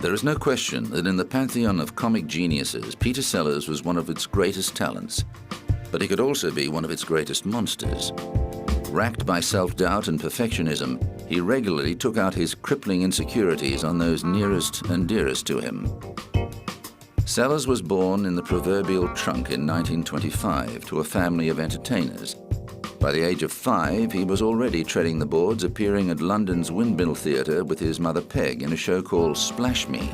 There is no question that in the pantheon of comic geniuses, Peter Sellers was one of its greatest talents, but he could also be one of its greatest monsters. Racked by self-doubt and perfectionism, he regularly took out his crippling insecurities on those nearest and dearest to him. Sellers was born in the proverbial trunk in 1925 to a family of entertainers. By the age of 5, he was already treading the boards, appearing at London's Windmill Theatre with his mother Peg in a show called Splash Me.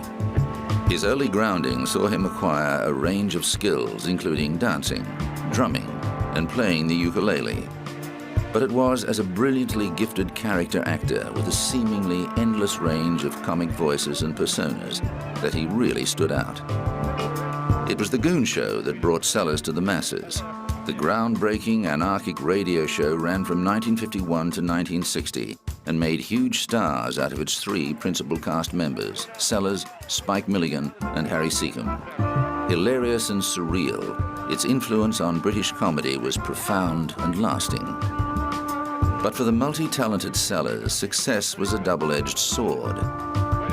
His early grounding saw him acquire a range of skills, including dancing, drumming, and playing the ukulele. But it was as a brilliantly gifted character actor with a seemingly endless range of comic voices and personas that he really stood out. It was the Goon Show that brought Sellers to the masses. The groundbreaking anarchic radio show ran from 1951 to 1960 and made huge stars out of its 3 principal cast members, Sellers, Spike Milligan, and Harry Seacombe. Hilarious and surreal, its influence on British comedy was profound and lasting. But for the multi-talented Sellers, success was a double-edged sword.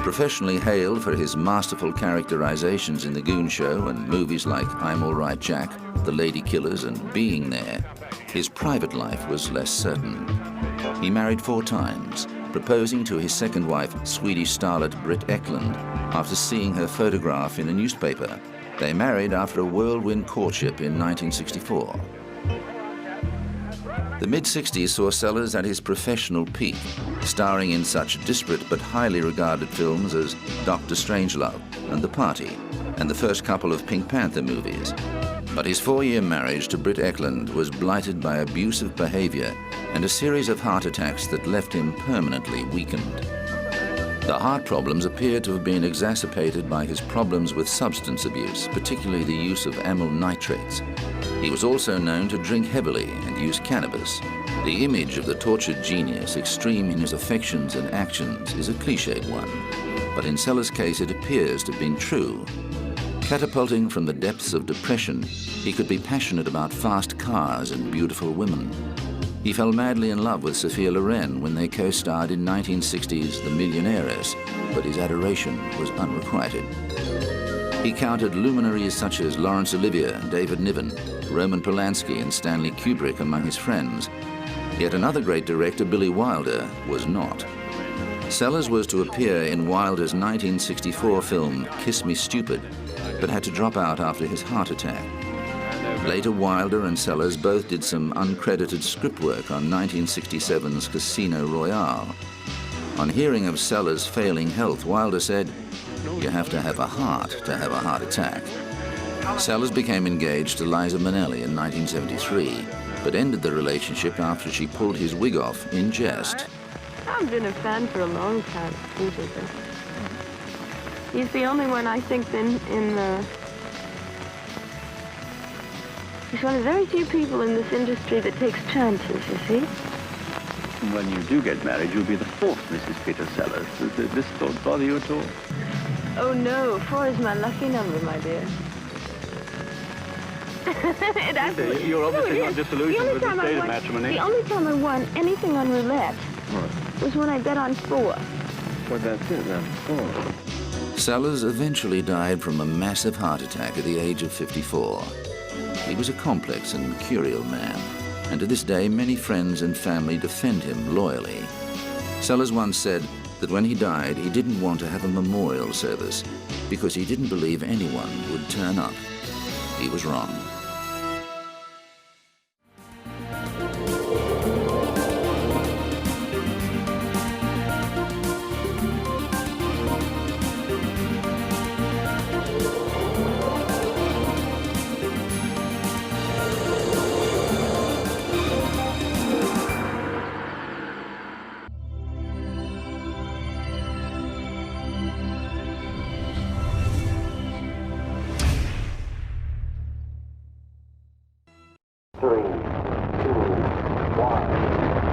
Professionally hailed for his masterful characterizations in The Goon Show and movies like I'm All Right, Jack, The Lady Killers, and Being There, his private life was less certain. He married 4 times, proposing to his second wife, Swedish starlet Britt Ekland, after seeing her photograph in a newspaper. They married after a whirlwind courtship in 1964. The mid-60s saw Sellers at his professional peak, starring in such disparate but highly regarded films as Dr. Strangelove and The Party, and the first couple of Pink Panther movies. But his 4-year marriage to Britt Ekland was blighted by abusive behavior and a series of heart attacks that left him permanently weakened. The heart problems appeared to have been exacerbated by his problems with substance abuse, particularly the use of amyl nitrates. He was also known to drink heavily and use cannabis. The image of the tortured genius, extreme in his affections and actions, is a cliched one. But in Sellers' case, it appears to have been true. Catapulting from the depths of depression, he could be passionate about fast cars and beautiful women. He fell madly in love with Sophia Loren when they co-starred in 1960's The Millionaires, but his adoration was unrequited. He counted luminaries such as Laurence Olivier, David Niven, Roman Polanski, and Stanley Kubrick among his friends. Yet another great director, Billy Wilder, was not. Sellers was to appear in Wilder's 1964 film Kiss Me Stupid, but had to drop out after his heart attack. Later, Wilder and Sellers both did some uncredited script work on 1967's Casino Royale. On hearing of Sellers' failing health, Wilder said, "You have to have a heart attack." Sellers became engaged to Liza Minnelli in 1973, but ended the relationship after she pulled his wig off in jest. I've been a fan for a long time, Peter. He's the only one I think he's one of very few people in this industry that takes chances, you see. When you do get married, you'll be the 4th Mrs. Peter Sellers. Does this thought bother you at all? Oh, no. 4 is my lucky number, my dear. It actually, You're obviously not disillusioned with the state of matrimony. The only time I won anything on roulette was when I bet on 4. Well, that's it, then. 4. Sellers eventually died from a massive heart attack at the age of 54. He was a complex and mercurial man, and to this day many friends and family defend him loyally. Sellers once said that when he died, he didn't want to have a memorial service because he didn't believe anyone would turn up. He was wrong. Three, two, one.